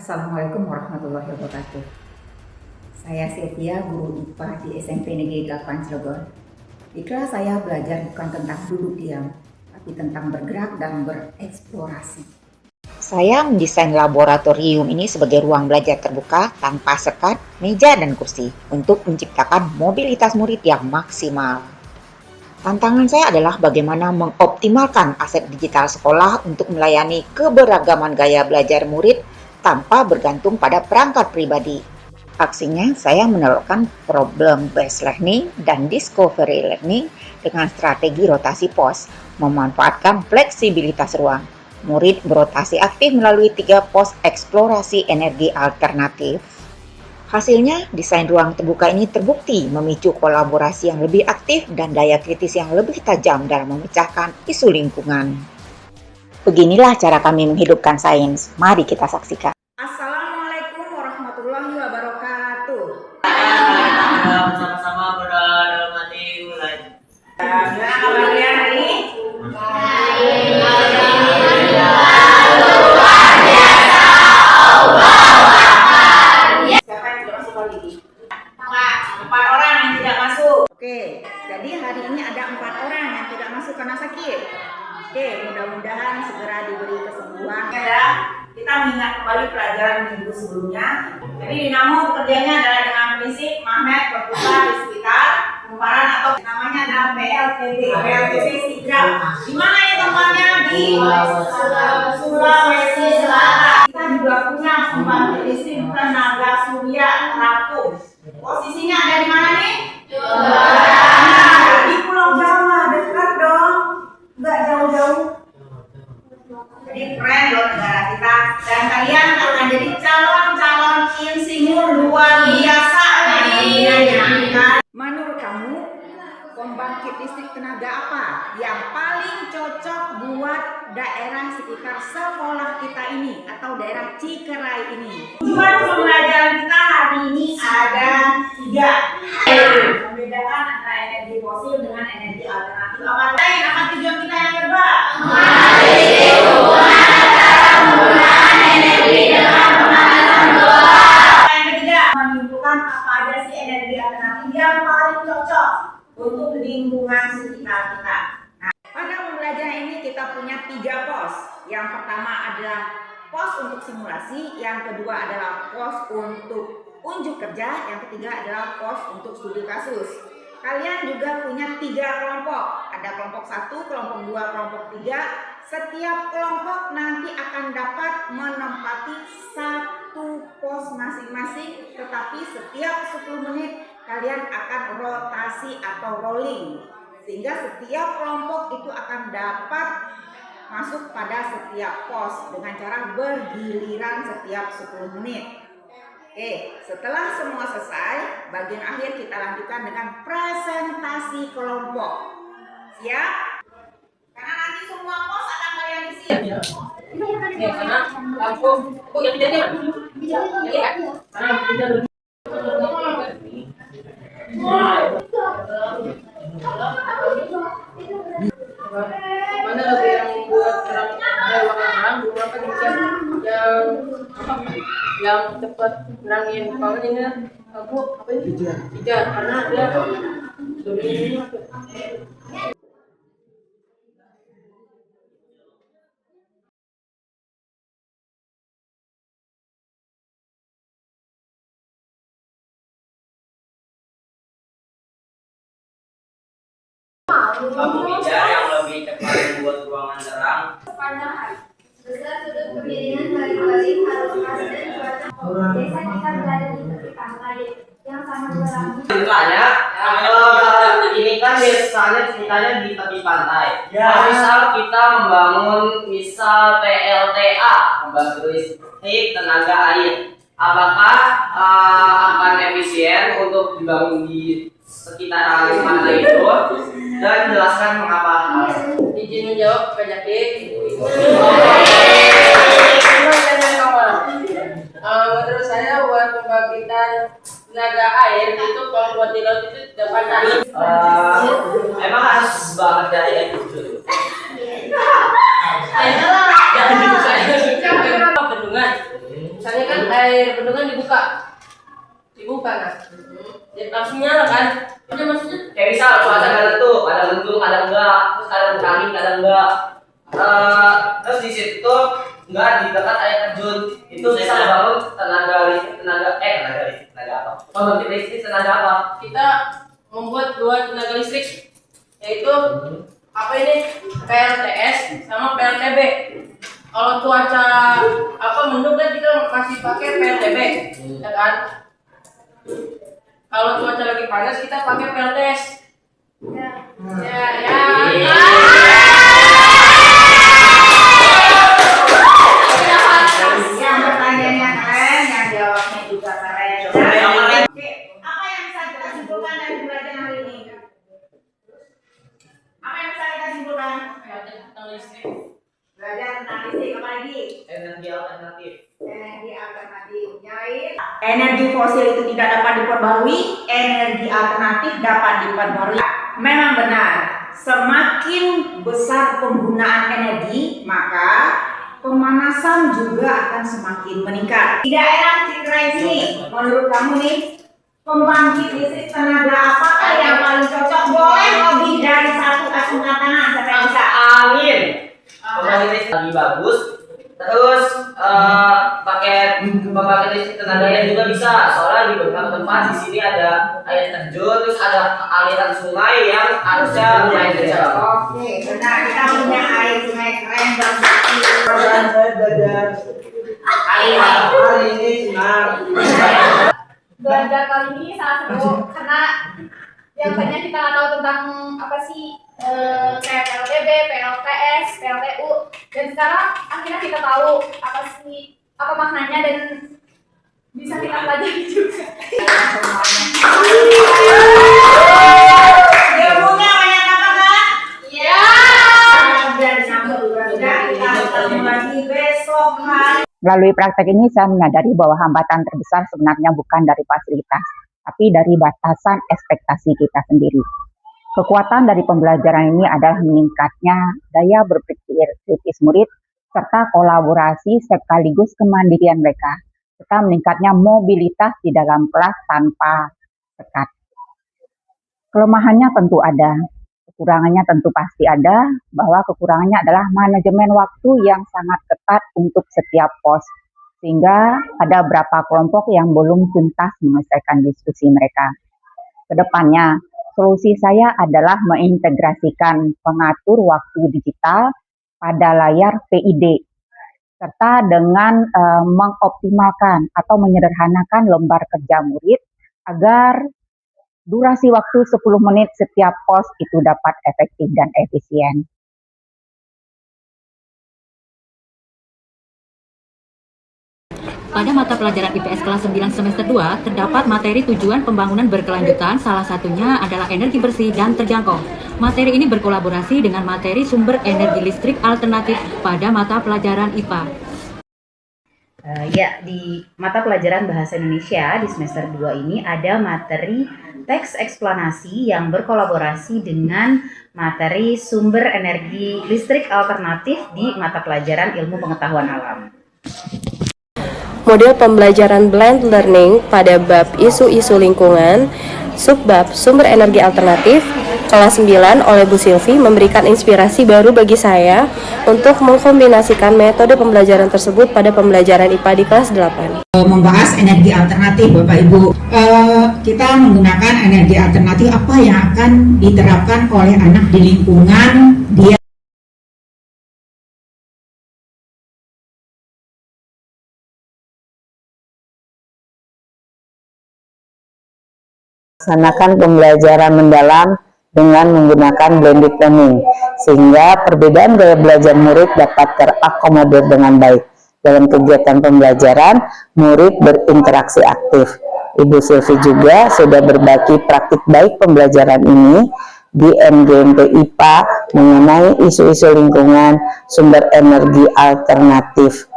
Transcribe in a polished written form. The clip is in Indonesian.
Assalamualaikum warahmatullahi wabarakatuh. Saya Setia, guru IPA di SMP Negeri 8 Cilegon. Di kelas saya belajar bukan tentang duduk diam, tapi tentang bergerak dan bereksplorasi. Saya mendesain laboratorium ini sebagai ruang belajar terbuka tanpa sekat, meja, dan kursi untuk menciptakan mobilitas murid yang maksimal. Tantangan saya adalah bagaimana mengoptimalkan aset digital sekolah untuk melayani keberagaman gaya belajar murid tanpa bergantung pada perangkat pribadi. Aksinya, saya menerapkan problem-based learning dan discovery learning dengan strategi rotasi pos, memanfaatkan fleksibilitas ruang. Murid berotasi aktif melalui 3 pos eksplorasi energi alternatif. Hasilnya, desain ruang terbuka ini terbukti memicu kolaborasi yang lebih aktif dan daya kritis yang lebih tajam dalam memecahkan isu lingkungan. Beginilah cara kami menghidupkan sains. Mari kita saksikan. Assalamualaikum warahmatullahi wabarakatuh. Sama-sama berdoa dalam hati mulai. Gimana kabar kalian hari ini? Siapa yang tidak masuk hari ini? 4 orang yang tidak masuk. Oke, jadi hari ini ada 4 orang yang tidak masuk karena sakit. Oke, mudah-mudahan segera diberi kesembuhan. Ya, kita mengingat kembali pelajaran minggu sebelumnya. Jadi dinamo kerjanya adalah dengan prinsip magnet berputar di sekitar kumparan atau namanya adalah PLTB Sidrap. Di mana ya tempatnya? Di Sulawesi Selatan. Kita juga punya pembangkit listrik tenaga surya terapung. Posisinya ada di mana nih? Di Pulau Jawa, dekat dong. Enggak jauh-jauh. Jadi keren loh negara kita. Dan kalian akan jadi calon-calon insinyur luar biasa nantinya. Menurut kamu, pembangkit listrik tenaga apa yang paling cocok buat daerah sekitar sekolah kita ini atau daerah Cikerai ini? Tujuan pembelajaran kita hari ini ada 3. Membedakan antara energi fosil dengan energi alternatif. Apa tujuan kita yang kedua? Yang ketiga, menyimpulkan apa aja sih energi alternatif yang paling cocok untuk lingkungan sekitar kita. Nah, pada pembelajaran ini kita punya 3 pos. Yang pertama adalah pos untuk simulasi, yang kedua adalah pos untuk unjuk kerja, yang ketiga adalah pos untuk studi kasus. Kalian juga punya 3 kelompok. Ada kelompok 1, kelompok 2, kelompok 3. Setiap kelompok nanti akan dapat menempati 1 pos masing-masing, tetapi setiap 10 menit kalian akan rotasi atau rolling. Sehingga setiap kelompok itu akan dapat masuk pada setiap pos dengan cara bergiliran setiap 10 menit. Oke, setelah semua selesai, bagian akhir kita lanjutkan dengan presentasi kelompok. Siap? Karena nanti semua pos akan kalian isi. Karena lampu, yang tidak mana lagi yang buat terang warna yang cepat nerangin banget ini aku apa ini hijau karena dia lebih lampu hijau yang lebih cepat membuat ruangan terang. Besar sudut kemiringan balik-balik harus pas dan cuaca. Biasa kita berada di tepi pantai yang sangat berambut. Ceritanya, ini kan biasanya ceritanya di tepi pantai. Misal kita membangun PLTA, pembangkit listrik tenaga air. Apakah akan efisien untuk dibangun di sekitar pantai itu? Dan jelaskan mengapa. Izin menjawab penyakit. Menurut saya buat pembangkitan tenaga air itu kalau buat di laut itu tidak panas. Emang harus banget dari air terjun. Jangan saya bendungan. Misalnya kan air bendungan dibuka nah, jadi langsung nyala kan? Itu maksudnya kayak misal cuaca kadang tuh, kadang mendung, kadang enggak, terus kadang angin, kadang enggak. Terus di situ enggak di dekat air terjun itu bisa membangun tenaga apa? Pembangkit listrik tenaga apa? Kita membuat dua tenaga listrik, yaitu apa ini? PLTS sama PLTB. Kalau cuaca mendung kan kita masih pakai PLTB, ya kan? Kalau cuaca lagi panas kita pakai PLTS. Ya. Yang pertanyaannya keren, yang jawabnya juga keren. Oke, apa yang bisa kita simpulkan dari pembelajaran hari ini? Apa yang bisa kita simpulkan? Belajar tentang listrik, apa lagi? Energi alternatif. Energi alternatif. Jahit. Energi fosil itu tidak dapat diperbarui, energi alternatif dapat diperbarui. Memang benar, semakin besar penggunaan energi, maka pemanasan juga akan semakin meningkat. Tidak enak Citra sini. Menurut kamu nih, pembangkit listrik tenaga apakah yang paling cocok? Boleh lebih dari satu angkat tangan sampai bisa. Angin. Pembangkit listrik lebih bagus. Terus pakai pembangkit listrik tenaganya juga bisa. Soalnya di beberapa tempat di sini ada air terjun, terus ada aliran sungai yang harusnya lumayan kecil. Oke, benar. Kita punya air sungai keren banget. Saya belajar hari ini senang. Belajar kali ini sangat seru karena yang banyak kita nggak tahu tentang apa sih kayak PLTB, PLTS, PLTU, dan sekarang akhirnya kita tahu apa maknanya dan bisa kita pelajari juga. Ilmunya banyak apa kan? Iya. Dan sambut juga kita ketemu lagi besok hari. Melalui praktek ini saya menyadari bahwa hambatan terbesar sebenarnya bukan dari fasilitas, tapi dari batasan ekspektasi kita sendiri. Kekuatan dari pembelajaran ini adalah meningkatnya daya berpikir kritis murid, serta kolaborasi sekaligus kemandirian mereka, serta meningkatnya mobilitas di dalam kelas tanpa sekat. Kelemahannya tentu ada, kekurangannya tentu pasti ada, bahwa kekurangannya adalah manajemen waktu yang sangat ketat untuk setiap pos, sehingga ada beberapa kelompok yang belum tuntas menyelesaikan diskusi mereka. Kedepannya, solusi saya adalah mengintegrasikan pengatur waktu digital pada layar PID, serta dengan mengoptimalkan atau menyederhanakan lembar kerja murid agar durasi waktu 10 menit setiap pos itu dapat efektif dan efisien. Pada mata pelajaran IPS kelas 9 semester 2, terdapat materi tujuan pembangunan berkelanjutan, salah satunya adalah energi bersih dan terjangkau. Materi ini berkolaborasi dengan materi sumber energi listrik alternatif pada mata pelajaran IPA. Di mata pelajaran Bahasa Indonesia di semester 2 ini ada materi teks eksplanasi yang berkolaborasi dengan materi sumber energi listrik alternatif di mata pelajaran Ilmu Pengetahuan Alam. Model pembelajaran blend learning pada bab isu-isu lingkungan, subbab sumber energi alternatif, kelas 9 oleh Bu Silvi memberikan inspirasi baru bagi saya untuk mengkombinasikan metode pembelajaran tersebut pada pembelajaran IPA di kelas 8. Membahas energi alternatif, Bapak Ibu. Kita menggunakan energi alternatif apa yang akan diterapkan oleh anak di lingkungan dia. Laksanakan pembelajaran mendalam dengan menggunakan blended learning, sehingga perbedaan gaya belajar murid dapat terakomodir dengan baik. Dalam kegiatan pembelajaran, murid berinteraksi aktif. Ibu Silvi juga sudah berbagi praktik baik pembelajaran ini di MGMP IPA mengenai isu-isu lingkungan, sumber energi alternatif.